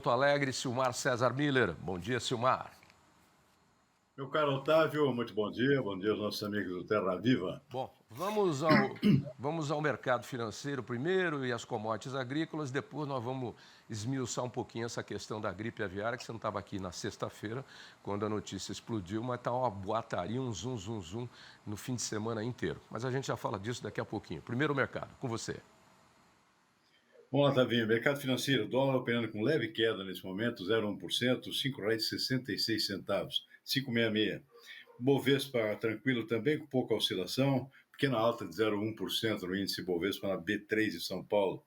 Porto Alegre, Silmar César Miller. Bom dia, Silmar. Meu caro Otávio, muito bom dia aos nossos amigos do Terra Viva. Bom, vamos ao mercado financeiro primeiro e às commodities agrícolas, depois nós vamos esmiuçar um pouquinho essa questão da gripe aviária, que você não estava aqui na sexta-feira, quando a notícia explodiu, mas está uma boataria, um zum no fim de semana inteiro. Mas a gente já fala disso daqui a pouquinho. Primeiro o mercado, com você. Vamos lá, Tavinho. Mercado financeiro, dólar operando com leve queda nesse momento, 0,1%, R$ 5,66, 5,66. Bovespa tranquilo também, com pouca oscilação, pequena alta de 0,1% no índice Bovespa na B3 de São Paulo.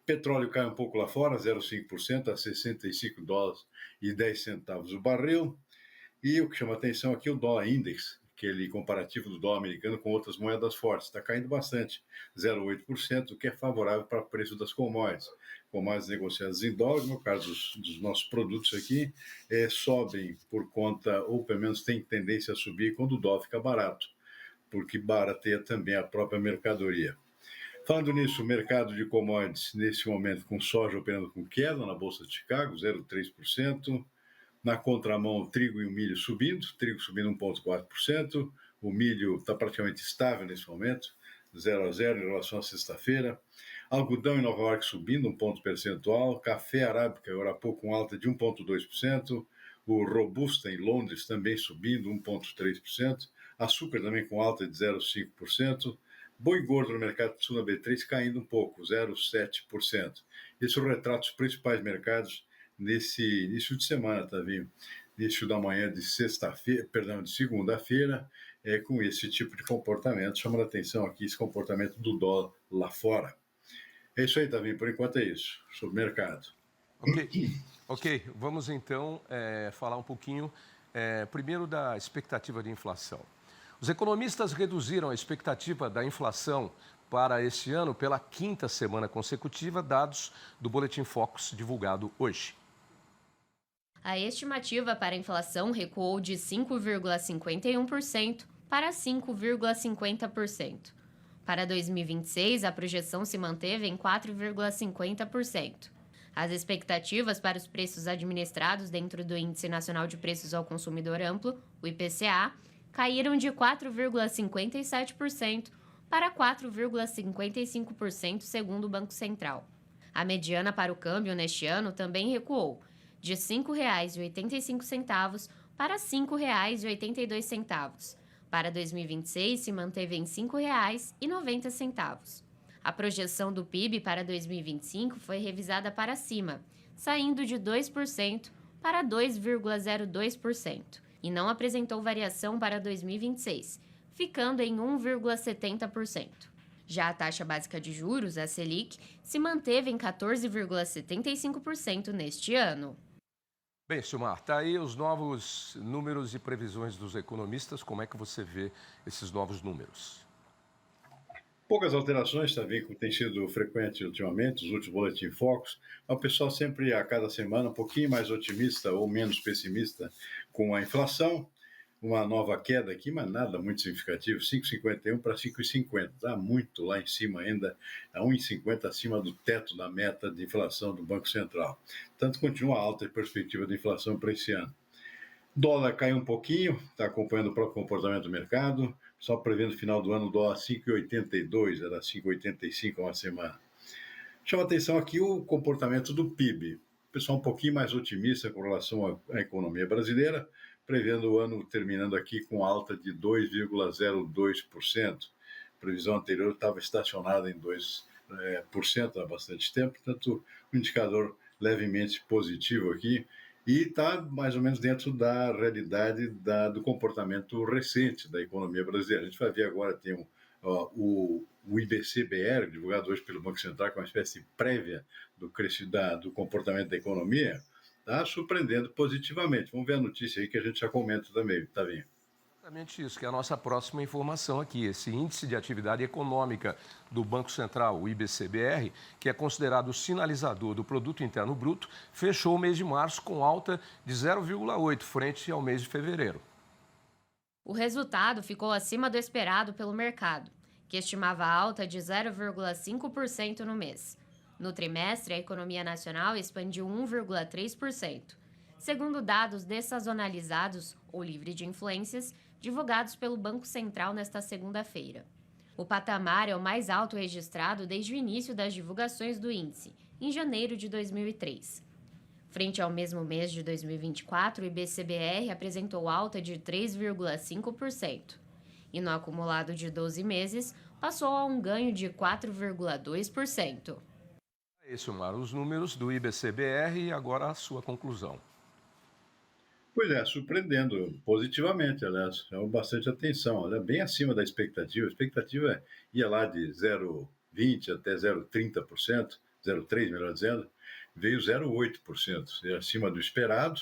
Petróleo cai um pouco lá fora, 0,5% a $65,10 o barril. E o que chama atenção aqui é o dólar index, aquele comparativo do dólar americano com outras moedas fortes. Está caindo bastante, 0,8%, o que é favorável para o preço das commodities. Commodities negociadas em dólar, no caso dos nossos produtos aqui, sobem por conta, ou pelo menos tem tendência a subir quando o dólar fica barato, porque barateia também a própria mercadoria. Falando nisso, o mercado de commodities, nesse momento, com soja operando com queda na Bolsa de Chicago, 0,3%. Na contramão, o trigo e o milho subindo, trigo subindo 1,4%, o milho está praticamente estável nesse momento, 0 em relação à sexta-feira. Algodão em Nova York subindo 1 ponto percentual, café arábica agora há pouco com alta de 1,2%, o robusta em Londres também subindo 1,3%, açúcar também com alta de 0,5%, boi gordo no mercado sul na B3 caindo um pouco, 0,7%. Esse é o retrato dos principais mercados nesse início de semana, Tavinho, início da manhã de segunda-feira, com esse tipo de comportamento, chamando a atenção aqui esse comportamento do dólar lá fora. É isso aí, Tavinho, por enquanto é isso, sobre o mercado. Ok, vamos então falar um pouquinho, primeiro da expectativa de inflação. Os economistas reduziram a expectativa da inflação para este ano pela 5ª semana consecutiva, dados do Boletim Focus divulgado hoje. A estimativa para a inflação recuou de 5,51% para 5,50%. Para 2026, a projeção se manteve em 4,50%. As expectativas para os preços administrados dentro do Índice Nacional de Preços ao Consumidor Amplo, o IPCA, caíram de 4,57% para 4,55%, segundo o Banco Central. A mediana para o câmbio neste ano também recuou, de R$ 5,85 para R$ 5,82. Para 2026, se manteve em R$ 5,90. A projeção do PIB para 2025 foi revisada para cima, saindo de 2% para 2,02%, e não apresentou variação para 2026, ficando em 1,70%. Já a taxa básica de juros, a Selic, se manteve em 14,75% neste ano. Bem, Silmar, está aí os novos números e previsões dos economistas. Como é que você vê esses novos números? Poucas alterações, também, como tem sido frequente ultimamente, os últimos Boletim Focus. O pessoal sempre, a cada semana, um pouquinho mais otimista ou menos pessimista com a inflação. Uma nova queda aqui, mas nada muito significativo, 5,51 para 5,50. Está muito lá em cima ainda, a 1,50 acima do teto da meta de inflação do Banco Central. Tanto continua alta a perspectiva de inflação para esse ano. Dólar caiu um pouquinho, está acompanhando o próprio comportamento do mercado, só prevendo no final do ano o dólar 5,82, era 5,85 há uma semana. Chama atenção aqui o comportamento do PIB. O pessoal um pouquinho mais otimista com relação à economia brasileira, prevendo o ano terminando aqui com alta de 2,02%. A previsão anterior estava estacionada em 2% há bastante tempo, portanto, um indicador levemente positivo aqui, e está mais ou menos dentro da realidade do comportamento recente da economia brasileira. A gente vai ver agora, tem o IBC-BR, divulgado hoje pelo Banco Central, que é uma espécie de prévia do comportamento da economia, está surpreendendo positivamente. Vamos ver a notícia aí que a gente já comenta também, Tavinho. Exatamente isso, que é a nossa próxima informação aqui. Esse índice de atividade econômica do Banco Central, o IBC-BR, que é considerado o sinalizador do Produto Interno Bruto, fechou o mês de março com alta de 0,8 frente ao mês de fevereiro. O resultado ficou acima do esperado pelo mercado, que estimava alta de 0,5% no mês. No trimestre, a economia nacional expandiu 1,3%, segundo dados dessazonalizados ou livre de influências, divulgados pelo Banco Central nesta segunda-feira. O patamar é o mais alto registrado desde o início das divulgações do índice, em janeiro de 2003. Frente ao mesmo mês de 2024, o IBCBR apresentou alta de 3,5%. E no acumulado de 12 meses, passou a um ganho de 4,2%. É isso, Mar, os números do IBCBR e agora a sua conclusão. Pois é, surpreendendo positivamente, aliás, chamou bastante atenção, ela é bem acima da expectativa. A expectativa ia lá de 0,20% até 0,30%, 0,3% melhor dizendo, veio 0,8%, é acima do esperado,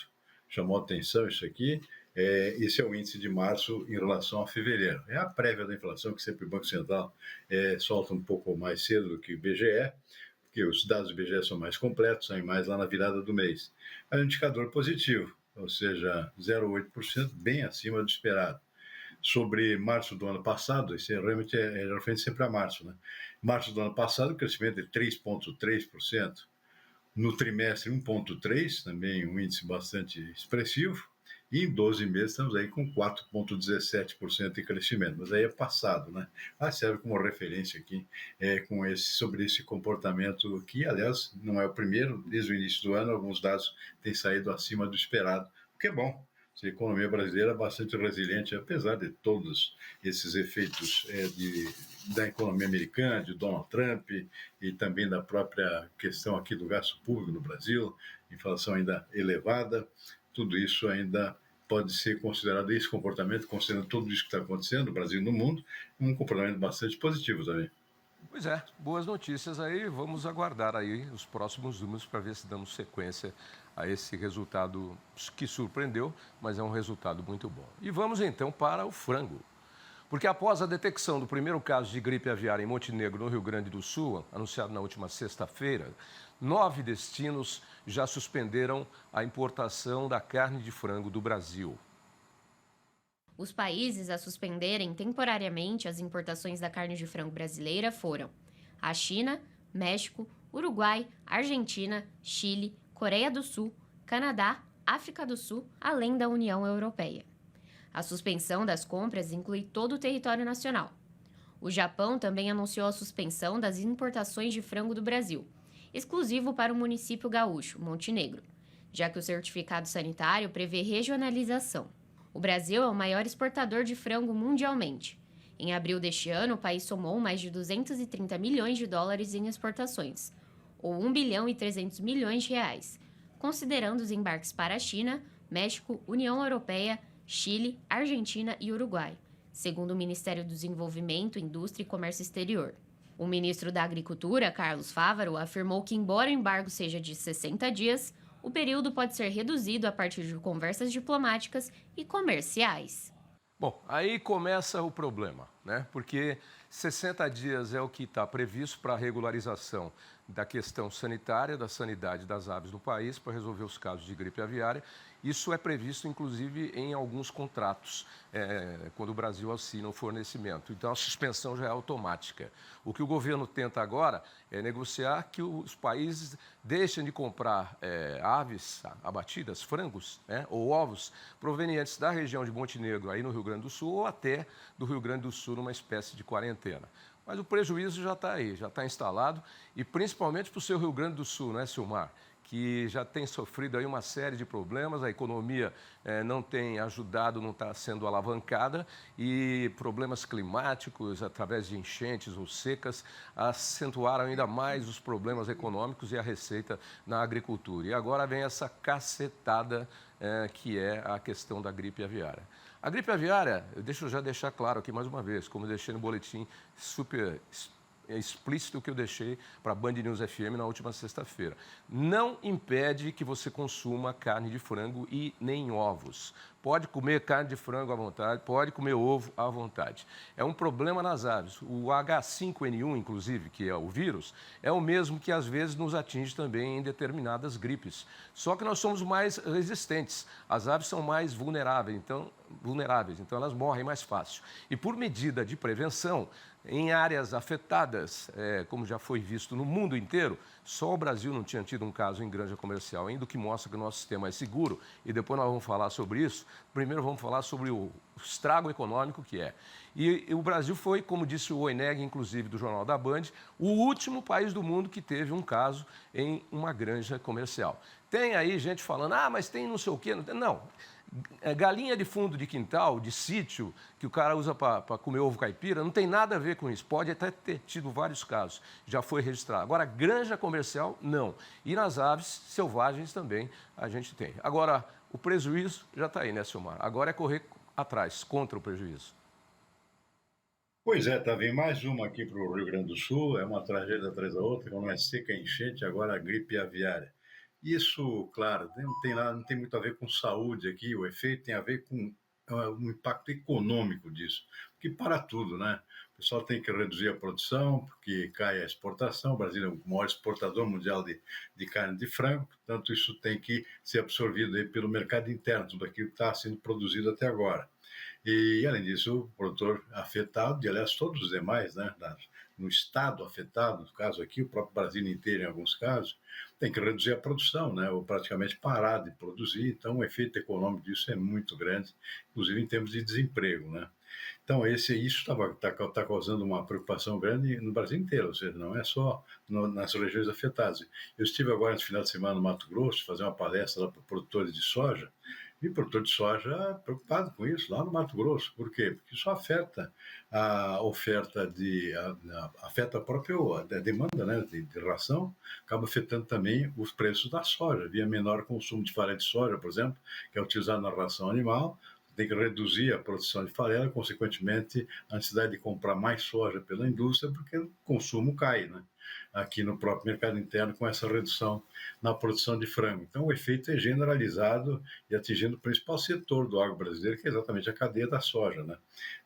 chamou atenção isso aqui. Esse é o índice de março em relação a fevereiro. É a prévia da inflação, que sempre o Banco Central solta um pouco mais cedo do que o IBGE, porque os dados do IBGE são mais completos, saem mais lá na virada do mês. É um indicador positivo, ou seja, 0,8%, bem acima do esperado. Sobre março do ano passado, esse realmente é referente sempre a março, né? Março do ano passado, o crescimento é 3,3%. No trimestre, 1,3%, também um índice bastante expressivo. E em 12 meses estamos aí com 4,17% de crescimento, mas aí é passado, né? Mas serve como referência aqui sobre esse comportamento que, aliás, não é o primeiro, desde o início do ano, alguns dados têm saído acima do esperado, o que é bom. A economia brasileira é bastante resiliente, apesar de todos esses efeitos da economia americana, de Donald Trump e também da própria questão aqui do gasto público no Brasil, inflação ainda elevada. Tudo isso ainda pode ser considerado, esse comportamento, considerando tudo isso que está acontecendo no Brasil e no mundo, um comportamento bastante positivo também. Pois é, boas notícias aí, vamos aguardar aí os próximos números para ver se damos sequência a esse resultado que surpreendeu, mas é um resultado muito bom. E vamos então para o frango. Porque após a detecção do primeiro caso de gripe aviária em Montenegro, no Rio Grande do Sul, anunciado na última sexta-feira, 9 destinos já suspenderam a importação da carne de frango do Brasil. Os países a suspenderem temporariamente as importações da carne de frango brasileira foram a China, México, Uruguai, Argentina, Chile, Coreia do Sul, Canadá, África do Sul, além da União Europeia. A suspensão das compras inclui todo o território nacional. O Japão também anunciou a suspensão das importações de frango do Brasil, exclusivo para o município gaúcho, Montenegro, já que o certificado sanitário prevê regionalização. O Brasil é o maior exportador de frango mundialmente. Em abril deste ano, o país somou mais de 230 milhões de dólares em exportações, ou 1 bilhão e 300 milhões de reais, considerando os embarques para a China, México, União Europeia, Chile, Argentina e Uruguai, segundo o Ministério do Desenvolvimento, Indústria e Comércio Exterior. O ministro da Agricultura, Carlos Fávaro, afirmou que, embora o embargo seja de 60 dias, o período pode ser reduzido a partir de conversas diplomáticas e comerciais. Bom, aí começa o problema, né? Porque 60 dias é o que está previsto para a regularização da questão sanitária, da sanidade das aves do país, para resolver os casos de gripe aviária. Isso é previsto, inclusive, em alguns contratos, quando o Brasil assina o fornecimento. Então, a suspensão já é automática. O que o governo tenta agora é negociar que os países deixem de comprar aves abatidas, frangos, ou ovos, provenientes da região de Montenegro, aí no Rio Grande do Sul, ou até do Rio Grande do Sul, numa espécie de quarentena. Mas o prejuízo já está aí, já está instalado, e principalmente para o seu Rio Grande do Sul, né, Silmar? Que já tem sofrido aí uma série de problemas, a economia não tem ajudado, não está sendo alavancada, e problemas climáticos, através de enchentes ou secas, acentuaram ainda mais os problemas econômicos e a receita na agricultura. E agora vem essa cacetada que é a questão da gripe aviária. A gripe aviária, deixa eu já deixar claro aqui mais uma vez, como eu deixei no boletim super explícito que eu deixei para a Band News FM na última sexta-feira. Não impede que você consuma carne de frango e nem ovos. Pode comer carne de frango à vontade, pode comer ovo à vontade. É um problema nas aves. O H5N1, inclusive, que é o vírus, é o mesmo que às vezes nos atinge também em determinadas gripes. Só que nós somos mais resistentes. As aves são mais vulneráveis, então elas morrem mais fácil. E por medida de prevenção, em áreas afetadas, como já foi visto no mundo inteiro, Só o Brasil não tinha tido um caso em granja comercial ainda, o que mostra que o nosso sistema é seguro. E depois nós vamos falar sobre isso. Primeiro vamos falar sobre o estrago econômico que é. E o Brasil foi, como disse o Oineg, inclusive do Jornal da Band, o último país do mundo que teve um caso em uma granja comercial. Tem aí gente falando, mas tem não sei o quê. Não. Galinha de fundo de quintal, de sítio, que o cara usa para comer ovo caipira, não tem nada a ver com isso. Pode até ter tido vários casos, já foi registrado. Agora, granja comercial, não. E nas aves selvagens também a gente tem. Agora, o prejuízo já está aí, né, Silmar? Agora é correr atrás, contra o prejuízo. Pois é, tá vendo mais uma aqui para o Rio Grande do Sul, é uma tragédia atrás da outra, como é seca, enchente, agora a gripe aviária. Isso, claro, não tem muito a ver com saúde aqui, o efeito tem a ver com o impacto econômico disso, porque para tudo, né? O pessoal tem que reduzir a produção, porque cai a exportação, o Brasil é o maior exportador mundial de carne de frango, portanto isso tem que ser absorvido aí pelo mercado interno, tudo aquilo que está sendo produzido até agora. E, além disso, o produtor afetado, e aliás todos os demais, né, no estado afetado, no caso aqui, o próprio Brasil inteiro em alguns casos, tem que reduzir a produção, né, ou praticamente parar de produzir. Então, o efeito econômico disso é muito grande, inclusive em termos de desemprego, né. Então, isso está causando uma preocupação grande no Brasil inteiro, ou seja, não é só nas regiões afetadas. Eu estive agora, no final de semana, no Mato Grosso, fazer uma palestra lá para produtores de soja, e o produtor de soja preocupado com isso, lá no Mato Grosso. Por quê? Porque isso afeta a oferta afeta a própria demanda, né, de ração, acaba afetando também os preços da soja, via menor consumo de farelo de soja, por exemplo, que é utilizado na ração animal, tem que reduzir a produção de farelo, consequentemente a necessidade de comprar mais soja pela indústria, porque o consumo cai, né, aqui no próprio mercado interno com essa redução na produção de frango. Então o efeito é generalizado e atingindo o principal setor do agro brasileiro, que é exatamente a cadeia da soja, né?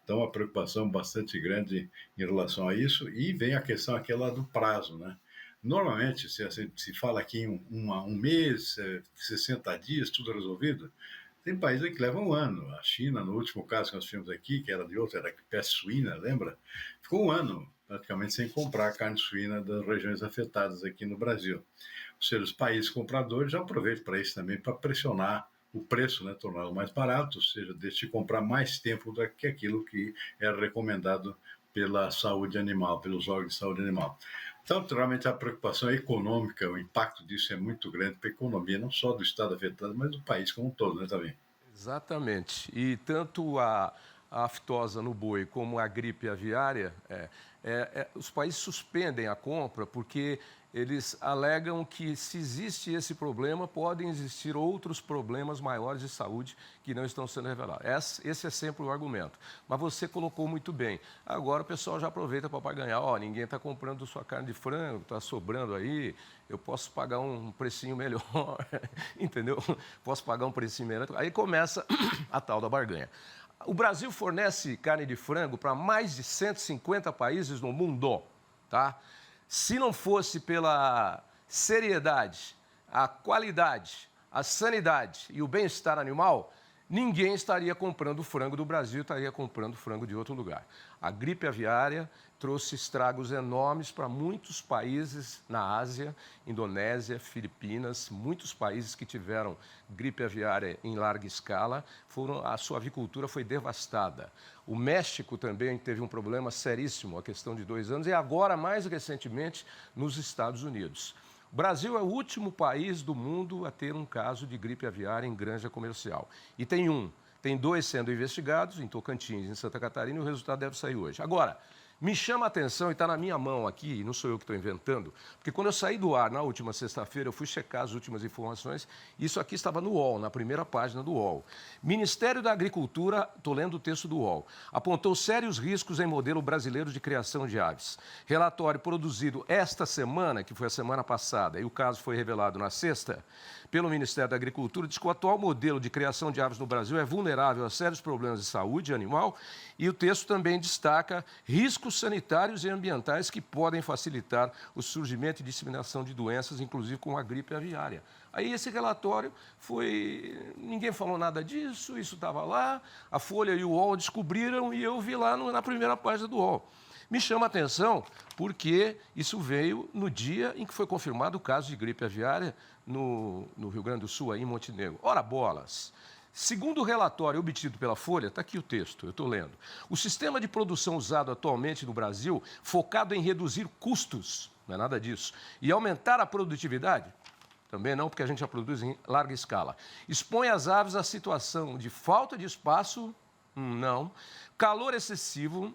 Então uma preocupação bastante grande em relação a isso, e vem a questão aquela do prazo, né? Normalmente se fala aqui em um mês, 60 dias, tudo resolvido. Tem países que levam um ano. A China, no último caso que nós tivemos aqui, que era de outro, era peste suína, lembra? Ficou um ano praticamente sem comprar carne suína das regiões afetadas aqui no Brasil. Ou seja, os países compradores já aproveitam para isso também, para pressionar o preço, né, torná-lo mais barato, ou seja, deixe de comprar mais tempo do que aquilo que era recomendado pela saúde animal, pelos órgãos de saúde animal. Então, realmente, a preocupação econômica, o impacto disso é muito grande para a economia, não só do estado afetado, mas do país como um todo, né, também. Exatamente. E tanto a aftosa no boi como a gripe aviária, os países suspendem a compra porque eles alegam que, se existe esse problema, podem existir outros problemas maiores de saúde que não estão sendo revelados. Esse é sempre o argumento. Mas você colocou muito bem. Agora o pessoal já aproveita para ganhar. Ninguém está comprando sua carne de frango, está sobrando aí, eu posso pagar um precinho melhor, entendeu? Posso pagar um precinho melhor. Aí começa a tal da barganha. O Brasil fornece carne de frango para mais de 150 países no mundo, tá? Se não fosse pela seriedade, a qualidade, a sanidade e o bem-estar animal, ninguém estaria comprando frango do Brasil, estaria comprando frango de outro lugar. A gripe aviária trouxe estragos enormes para muitos países na Ásia, Indonésia, Filipinas, muitos países que tiveram gripe aviária em larga escala, a sua avicultura foi devastada. O México também teve um problema seríssimo, a questão de 2 anos, e agora, mais recentemente, nos Estados Unidos. O Brasil é o último país do mundo a ter um caso de gripe aviária em granja comercial. E tem 2 sendo investigados, em Tocantins e em Santa Catarina, e o resultado deve sair hoje. Agora, me chama a atenção, e está na minha mão aqui, e não sou eu que estou inventando, porque quando eu saí do ar na última sexta-feira, eu fui checar as últimas informações, isso aqui estava no UOL, na primeira página do UOL. Ministério da Agricultura, estou lendo o texto do UOL, apontou sérios riscos em modelo brasileiro de criação de aves. Relatório produzido esta semana, que foi a semana passada, e o caso foi revelado na sexta, pelo Ministério da Agricultura, diz que o atual modelo de criação de aves no Brasil é vulnerável a sérios problemas de saúde animal, e o texto também destaca riscos sanitários e ambientais que podem facilitar o surgimento e disseminação de doenças, inclusive com a gripe aviária. Aí esse relatório ninguém falou nada disso, isso estava lá, a Folha e o UOL descobriram e eu vi lá na primeira página do UOL. Me chama a atenção porque isso veio no dia em que foi confirmado o caso de gripe aviária no Rio Grande do Sul, aí em Montenegro. Ora bolas! Segundo o relatório obtido pela Folha, está aqui o texto, eu estou lendo. O sistema de produção usado atualmente no Brasil, focado em reduzir custos, não é nada disso, e aumentar a produtividade, também não, porque a gente já produz em larga escala, expõe as aves à situação de falta de espaço, não, calor excessivo,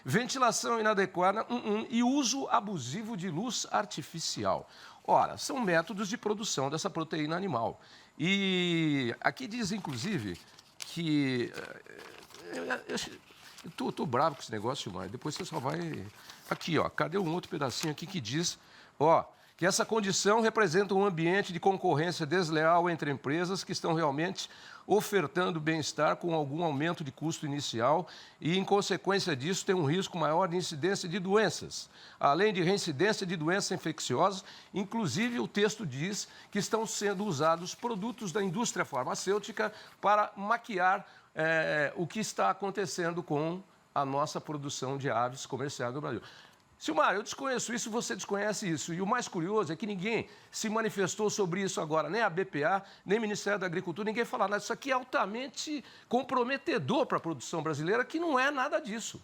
ventilação inadequada, e uso abusivo de luz artificial. Ora, são métodos de produção dessa proteína animal. E aqui diz, inclusive, que... Eu estou bravo com esse negócio, mas depois você só vai... Aqui, ó, cadê um outro pedacinho aqui que diz, ó, que essa condição representa um ambiente de concorrência desleal entre empresas que estão realmente ofertando bem-estar com algum aumento de custo inicial e, em consequência disso, tem um risco maior de incidência de doenças, além de reincidência de doenças infecciosas. Inclusive, o texto diz que estão sendo usados produtos da indústria farmacêutica para maquiar o que está acontecendo com a nossa produção de aves comerciais no Brasil. Silmar, eu desconheço isso, você desconhece isso. E o mais curioso é que ninguém se manifestou sobre isso agora, nem a BPA, nem o Ministério da Agricultura, ninguém fala nada. Isso aqui é altamente comprometedor para a produção brasileira, que não é nada disso.